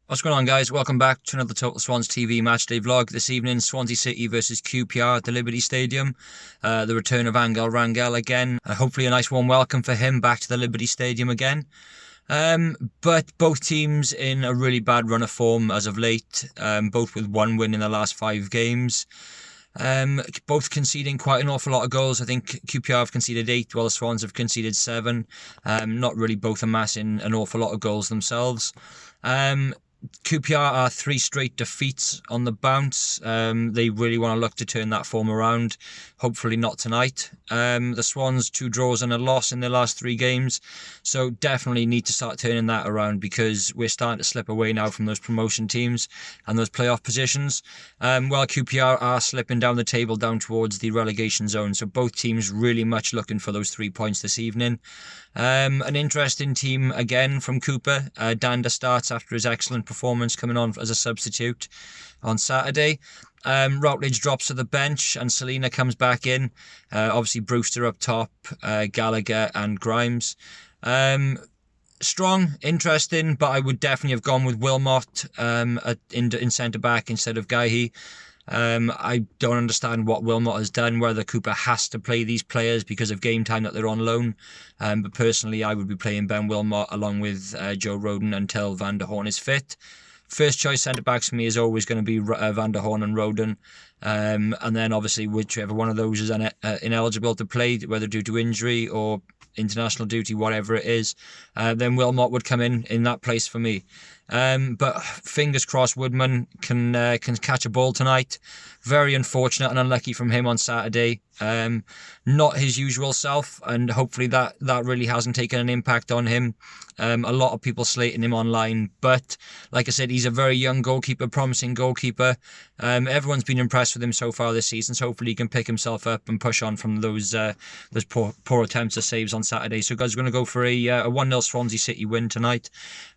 What's going on, guys? Welcome back to another Total Swans TV matchday vlog. This evening, Swansea City versus QPR at the Liberty Stadium. The return of Angel Rangel again. Hopefully a nice warm welcome for him back to the Liberty Stadium again. But both teams in a really bad run of form as of late, both with one win in the last 5 games. Both conceding quite an awful lot of goals. I think QPR have conceded 8 while the Swans have conceded 7. Not really both amassing an awful lot of goals themselves. QPR are 3 straight defeats on the bounce. They really want to look to turn that form around. Hopefully not tonight. The Swans 2 draws and a loss in their last 3 games. So definitely need to start turning that around, because we're starting to slip away now from those promotion teams and those playoff positions. While QPR are slipping down the table down towards the relegation zone. So both teams really much looking for those 3 points this evening. An interesting team again from Cooper. Dhanda starts after his excellent performance coming on as a substitute on Saturday. Routledge drops to the bench and Selina comes back in. Obviously Brewster up top, Gallagher and Grimes. Strong, interesting, but I would definitely have gone with Wilmot in centre-back instead of Gaihi. I don't understand what Wilmot has done, whether Cooper has to play these players because of game time that they're on loan. But personally, I would be playing Ben Wilmot along with Joe Roden until Van der Horn is fit. First choice centre-backs for me is always going to be Van der Horn and Roden. And then obviously whichever one of those is ineligible to play, whether due to injury or international duty, whatever it is, then Wilmot would come in that place for me. But fingers crossed Woodman can catch a ball tonight. Very unfortunate and unlucky from him on Saturday. Not his usual self, and hopefully that really hasn't taken an impact on him. A lot of people slating him online, but like I said, he's a very young goalkeeper, promising goalkeeper. Everyone's been impressed with him so far this season, so hopefully he can pick himself up and push on from those poor attempts at saves on Saturday. So guys, we're going to go for a 1-0 Swansea City win tonight.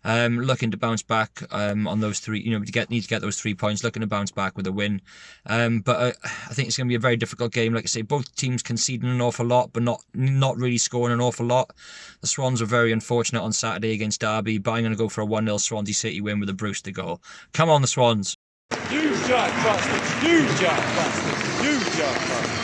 Looking to bounce back on those 3, need to get those 3 points, looking to bounce back with a win. But I think it's going to be a very difficult game. Like I say, both teams conceding an awful lot, but not really scoring an awful lot. The Swans were very unfortunate on Saturday against Derby, but I'm going to go for a 1-0 Swansea City win with a Brewster goal. Come on, the Swans. You jack bastards! You jack bastards! You jack bastards!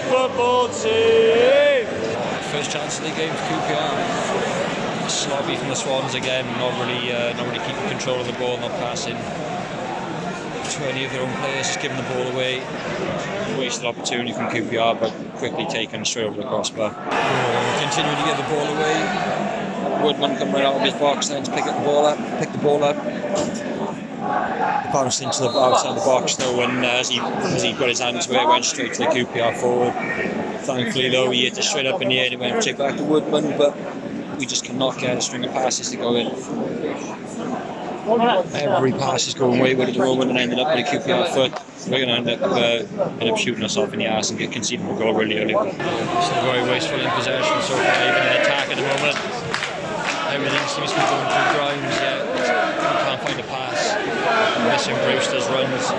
Football team. First chance of the game for QPR. Sloppy from the Swans again. Not really keeping control of the ball, not passing to any of their own players, just giving the ball away. Wasted opportunity from QPR, but quickly taken straight over the crossbar. Continuing to get the ball away. Woodman come right out of his box then to pick the ball up. Bounced into the outside the box though, and as he got his hand to it, went straight to the QPR forward. Thankfully though, he hit it straight up in the air and it went straight back to Woodman, but we just cannot get a string of passes to go in. Every pass is going wayward at the moment and ended up with a QPR foot. We're going to end up shooting ourselves in the arse and get conceding a goal really early. Still very wasteful in possession so far, even in attack at the moment. Everything seems to be going through Grimes, we can't find a pass. Missing Brewster's runs,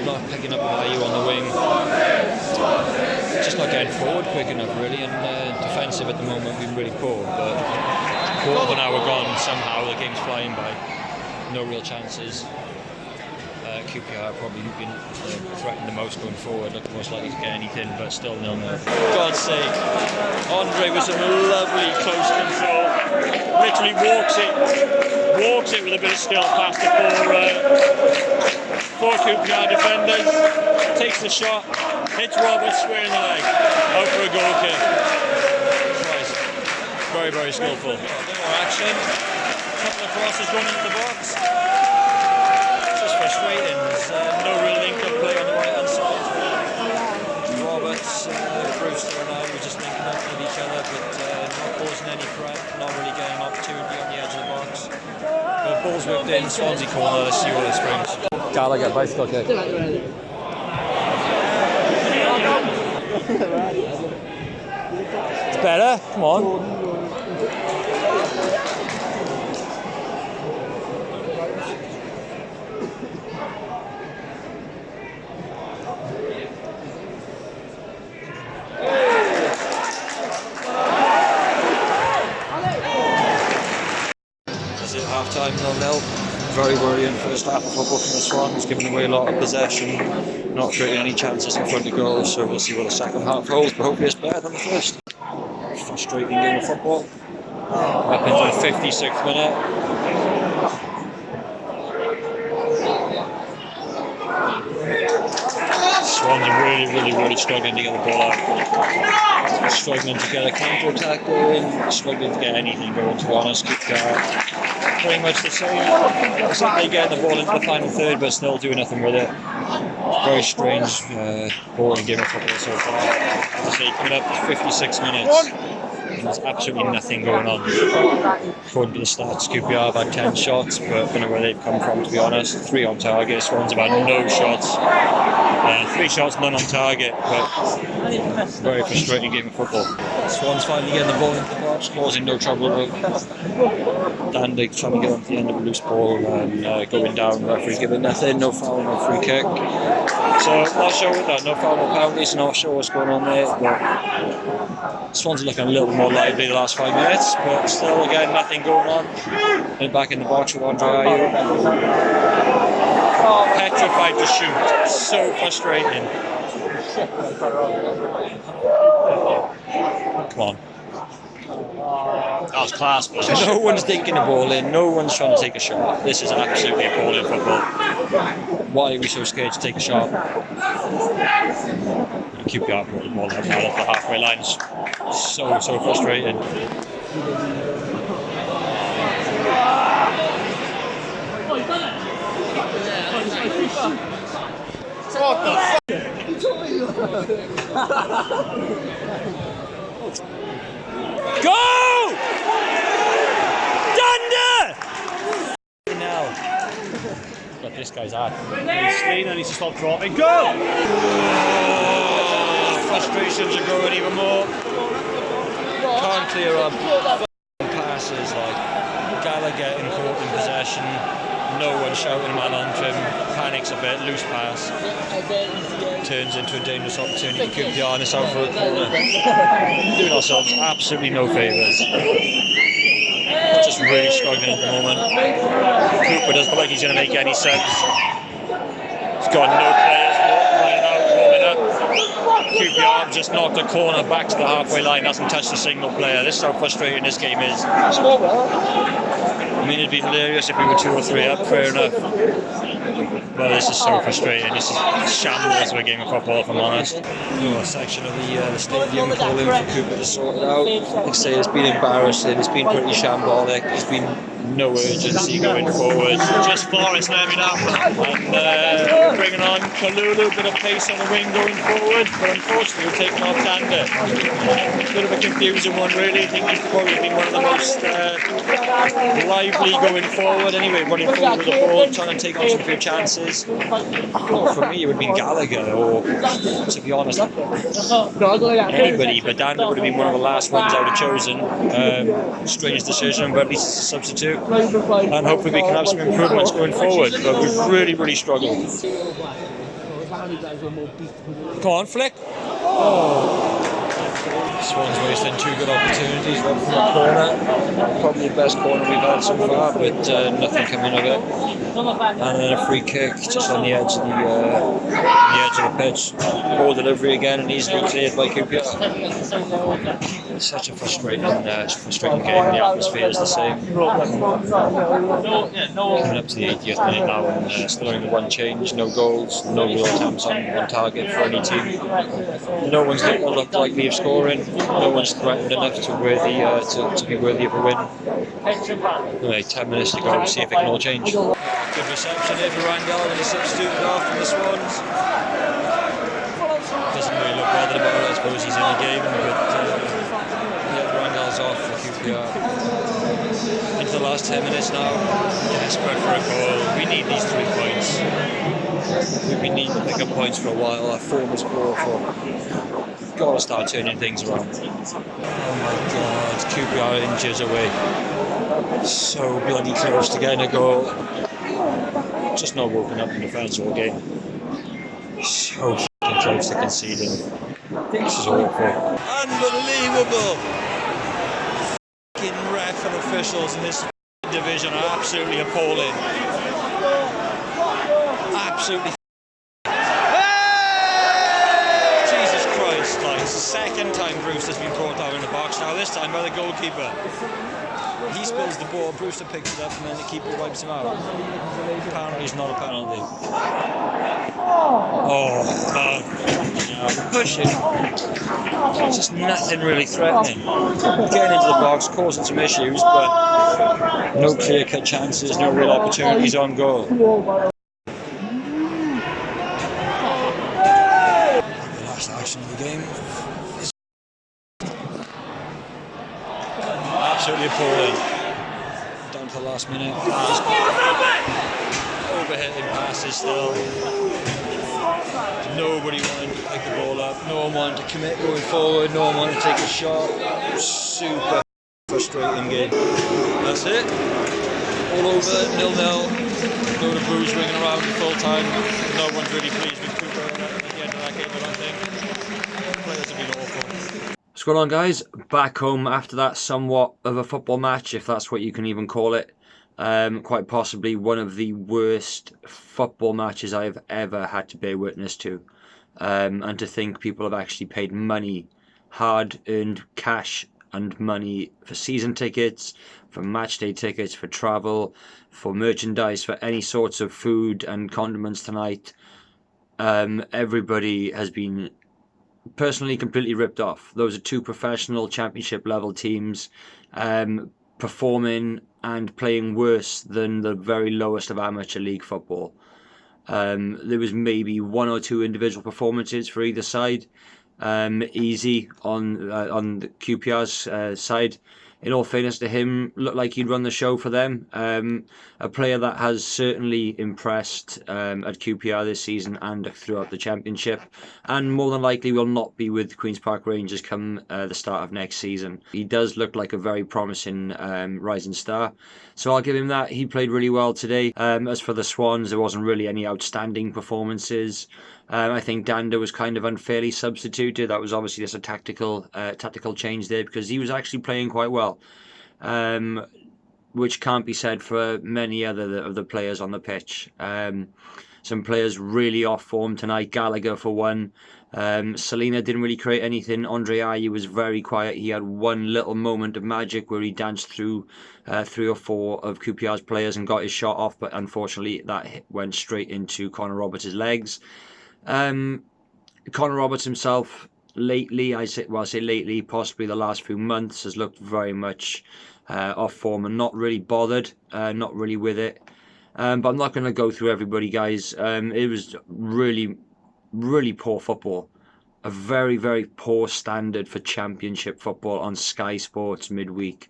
not picking up value on the wing. Just not getting forward quick enough really, and defensive at the moment we've been really poor, but quarter of an hour gone, somehow the game's flying by. No real chances. QPR probably been threatened the most going forward, looking most likely to get anything, but still 0-0. For God's sake, Andre with some lovely close control, literally walks it with a bit of skill past the 4 QPR defenders, takes the shot, hits Roberts square in the leg, out for a goal kick. Twice. Very, very skillful. A bit more action, a couple of crosses going into the box. Frustrating. There's no real link-up play on the right-hand side. Roberts, Brewster and Ball's whipped in, Swansea corner, let's see what this brings. Gallagher, bicycle kick. It's better, come on. Half-time 0-0. Very worrying first half of football from the Swans, giving away a lot of possession, not creating any chances in front of goals, so we'll see what the second half holds, but hopefully it's better than the first. Frustrating game of football. Up into the 56th minute. Swans are really struggling to get the ball out. Struggling to get a counter-attack going, struggling to get anything going, to be honest. QPR pretty much the same. It's like they get the ball into the final third but still do nothing with it. Very strange boring game of football so far. As I say, coming up to 56 minutes and there's absolutely nothing going on. According to the stats, QPR have had 10 shots, but I don't know where they've come from, to be honest. 3 on target, Swans have had no shots. 3 shots, none on target, but very frustrating game of football. Swans finally getting the ball into the box, causing no trouble. Dhanda trying to get onto the end of a loose ball and going down, referee giving nothing, no foul, no free kick. So not sure with that, no foul, no penalties, not sure what's going on there, but Swans are looking a little more lively the last 5 minutes, but still again nothing going on. And back in the box with Andre. Petrified to shoot, so frustrating. Come on. That was class, but no one's dinking the ball in, no one's trying to take a shot. This is absolutely appalling football. Why are we so scared to take a shot? QPR brought the ball out of the halfway lines. So frustrating. What the fuck? Go! Dhanda! Now. Got this guy's out. Slater needs to stop dropping. Go! Oh, frustrations are growing even more. Can't clear up. Passes like Gallagher in court in possession. No one shouting him out onto him. Panics a bit, loose pass. Turns into a dangerous opportunity for QPR and it's out for a corner. Doing ourselves absolutely no favours. Just really struggling at the moment. Cooper doesn't look like he's going to make any sense. He's got no players running out, warming up. QPR have just knocked a corner back to the halfway line, hasn't touched a single player. This is how frustrating this game is. I mean, it'd be hilarious if we were 2 or 3 up, fair enough. But this is so frustrating. This is shambles of a game of football, if I'm honest. A section of the stadium calling for Cooper to sort it out. Like I say, it's been embarrassing. It's been pretty shambolic. There's been no urgency going forward. Just Florence, let me know. And we're bringing on Kalulu, a bit of pace on the wing going forward, but unfortunately we're taking off Dhanda. A bit of a confusing one, really. I think he's probably been one of the most lively going forward. Anyway, running forward with the ball, trying to take on some few chances. For me, it would have been Gallagher, or to be honest, anybody, but Dhanda would have been one of the last ones I would have chosen. Strange decision, but at least it's a substitute. And hopefully we can have some improvements going forward, but we've really struggled. Come on, flick! Swans wasting 2 good opportunities, one from a corner, probably the best corner we've had so far, but nothing coming of it. And then a free kick just on the edge of the pitch. Ball delivery again and easily cleared by QPR. It's such a frustrating game. The atmosphere is the same. Coming up to the 80th minute now and still only 1 change, no goals, no real attempts on target for any team. No one's looked likely of scoring. No one's threatened enough to be worthy of a win. Anyway, 10 minutes to go, see if it can all change. Good reception here for Rangel and he's substituted off from the Swans. Doesn't really look bothered about it, I suppose he's in the game, but Rangel's off for QPR. Into the last 10 minutes now. Desperate for a goal. We need these 3 points. We've been needing to pick up points for a while. Our form is awful. Got to start turning things around. Oh my God, QPR inches away. So bloody close to getting a goal. Just not woken up in defence all game. So f***ing close to conceding. This is awful. Unbelievable! F***ing ref and officials in this division are absolutely appalling. Absolutely. Jesus Christ, like, it's the second time Bruce has been brought down in the box now, this time by the goalkeeper. He spills the ball, Brewster picks it up, and then the keeper wipes him out. Apparently it's not a penalty. Oh, pushing. It's just nothing really threatening. Getting into the box, causing some issues, but no clear-cut chances, no real opportunities on goal. Last action of the game. Absolutely appalling. Down to the last minute. Just overhitting passes still. Nobody wanted to pick the ball up. No one wanted to commit going forward. No one wanted to take a shot. Super frustrating game. That's it. All over, 0-0. Load of boos ringing around at full time. No one's really pleased with Cooper at the end of that game, I don't think. Players have been awful. What's going on, guys? Back home after that somewhat of a football match, if that's what you can even call it. Quite possibly one of the worst football matches I've ever had to bear witness to. And to think people have actually paid money, hard-earned cash and money for season tickets, for match day tickets, for travel, for merchandise, for any sorts of food and condiments tonight. Everybody has been personally completely ripped off. Those are 2 professional championship level teams performing and playing worse than the very lowest of amateur league football. There was maybe 1 or 2 individual performances for either side. Easy on the QPR's side. In all fairness to him, looked like he'd run the show for them. A player that has certainly impressed at QPR this season and throughout the championship, and more than likely will not be with Queen's Park Rangers come the start of next season. He does look like a very promising rising star, so I'll give him that. He played really well today. As for the Swans, there wasn't really any outstanding performances. I think Dhanda was kind of unfairly substituted. That was obviously just a tactical change there, because he was actually playing quite well, which can't be said for many other of the players on the pitch. Some players really off form tonight. Gallagher for one. Selena didn't really create anything. Andre Ayew was very quiet. He had one little moment of magic where he danced through 3 or 4 of QPR's players and got his shot off, but unfortunately that went straight into Connor Roberts' legs. Connor Roberts himself, lately, I say lately, possibly the last few months, has looked very much off form and not really bothered, not really with it. But I'm not going to go through everybody, guys. It was really, really poor football. A very, very poor standard for championship football on Sky Sports midweek.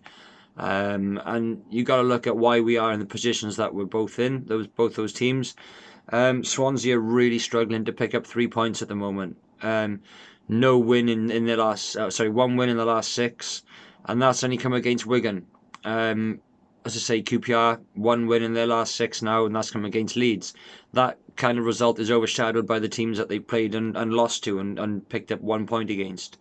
And you got to look at why we are in the positions that we're both in, both those teams. Swansea are really struggling to pick up 3 points at the moment. No win in their last, 1 win in the last 6, and that's only come against Wigan. As I say, QPR, 1 win in their last 6 now, and that's come against Leeds. That kind of result is overshadowed by the teams that they played and lost to and picked up 1 point against.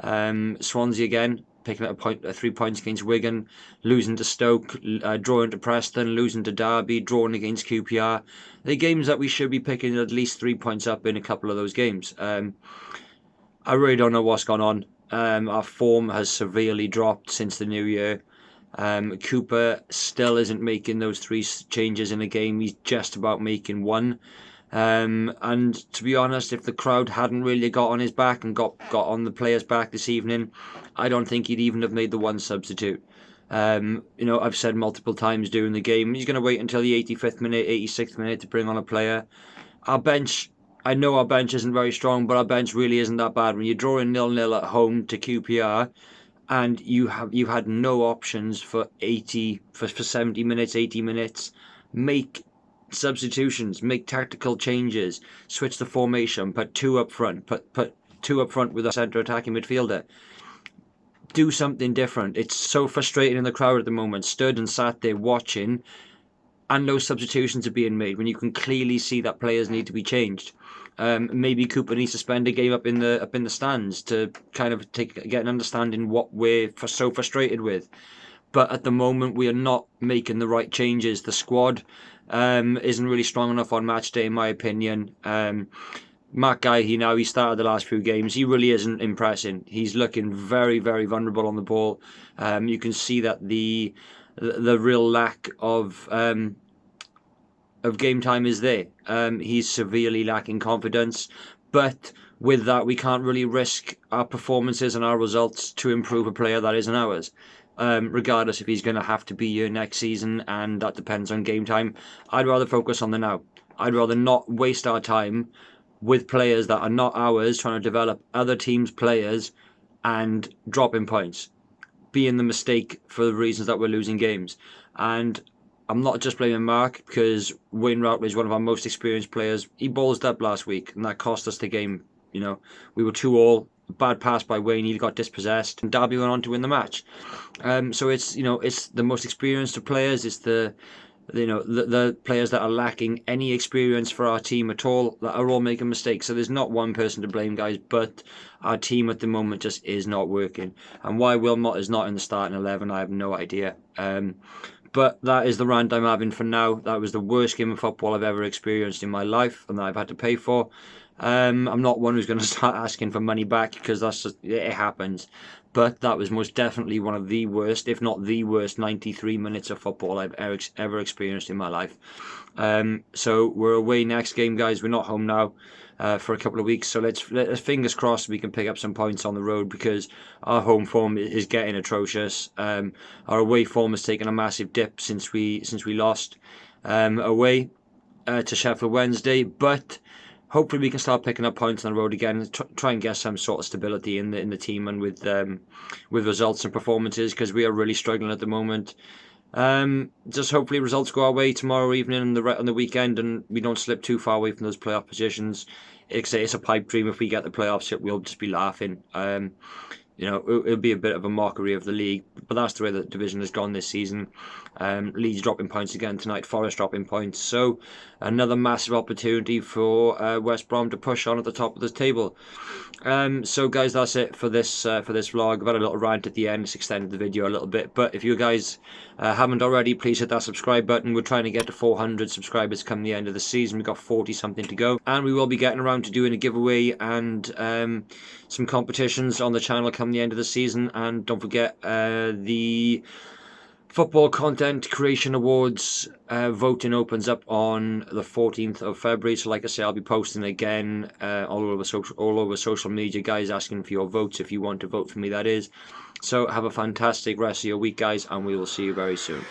Swansea again, picking up 3 points against Wigan, losing to Stoke, drawing to Preston, losing to Derby, drawing against QPR. The games that we should be picking at least 3 points up in a couple of those games. I really don't know what's gone on. Our form has severely dropped since the new year. Cooper still isn't making those 3 changes in a game. He's just about making 1. And to be honest, if the crowd hadn't really got on his back and got on the players' back this evening, I don't think he'd even have made the 1 substitute. I've said multiple times during the game, he's going to wait until the 85th minute, 86th minute to bring on a player. Our bench, I know our bench isn't very strong, but our bench really isn't that bad. When you're drawing 0-0 at home to QPR, and you've had no options for 70 minutes, 80 minutes. Make substitutions, make tactical changes, switch the formation, put two up front, put two up front with a centre attacking midfielder. Do something different. It's so frustrating in the crowd at the moment, stood and sat there watching, and no substitutions are being made when you can clearly see that players need to be changed. Maybe Cooper needs to spend a game up in the stands to kind of get an understanding what we're so frustrated with. But at the moment, we are not making the right changes. The squad isn't really strong enough on match day, in my opinion. Mark Guy, he started the last few games. He really isn't impressing. He's looking very, very vulnerable on the ball. You can see that the real lack of game time is there. He's severely lacking confidence, but with that, we can't really risk our performances and our results to improve a player that isn't ours. Regardless if he's going to have to be here next season, and that depends on game time. I'd rather focus on the now. I'd rather not waste our time with players that are not ours, trying to develop other teams' players and dropping points, being the mistake for the reasons that we're losing games. And I'm not just blaming Mark, because Wayne Routledge is one of our most experienced players. He ballsed up last week, and that cost us the game. We were 2-2. Bad pass by Wayne. He got dispossessed, and Derby went on to win the match. So it's the most experienced of players. It's the players that are lacking any experience for our team at all, that are all making mistakes. So there's not one person to blame, guys, but our team at the moment just is not working. And why Wilmot is not in the starting 11, I have no idea. But that is the rant I'm having for now. That was the worst game of football I've ever experienced in my life, and that I've had to pay for. I'm not one who's going to start asking for money back, because it happens. But that was most definitely one of the worst, if not the worst, 93 minutes of football I've ever experienced in my life. So we're away next game, guys. We're not home now for a couple of weeks. So let's fingers crossed we can pick up some points on the road, because our home form is getting atrocious. Our away form has taken a massive dip since we lost away to Sheffield Wednesday. But hopefully we can start picking up points on the road again, and try and get some sort of stability in the team and with results and performances, because we are really struggling at the moment. Just hopefully results go our way tomorrow evening and on the weekend, and we don't slip too far away from those playoff positions. It's a pipe dream. If we get the playoffs, we'll just be laughing. It'll be a bit of a mockery of the league, but that's the way the division has gone this season. Leeds dropping points again tonight, Forest dropping points. So another massive opportunity for West Brom to push on at the top of the table. So guys, that's it for this vlog. I've had a little rant at the end. It's extended the video a little bit, but if you guys haven't already, please hit that subscribe button. We're trying to get to 400 subscribers come the end of the season. We've got 40 something to go, and we will be getting around to doing a giveaway and some competitions on the channel come the end of the season. And don't forget the Football Content Creation Awards voting opens up on the 14th of February. So like I say, I'll be posting again all over social media, guys, asking for your votes if you want to vote for me, that is. So have a fantastic rest of your week, guys, and we will see you very soon.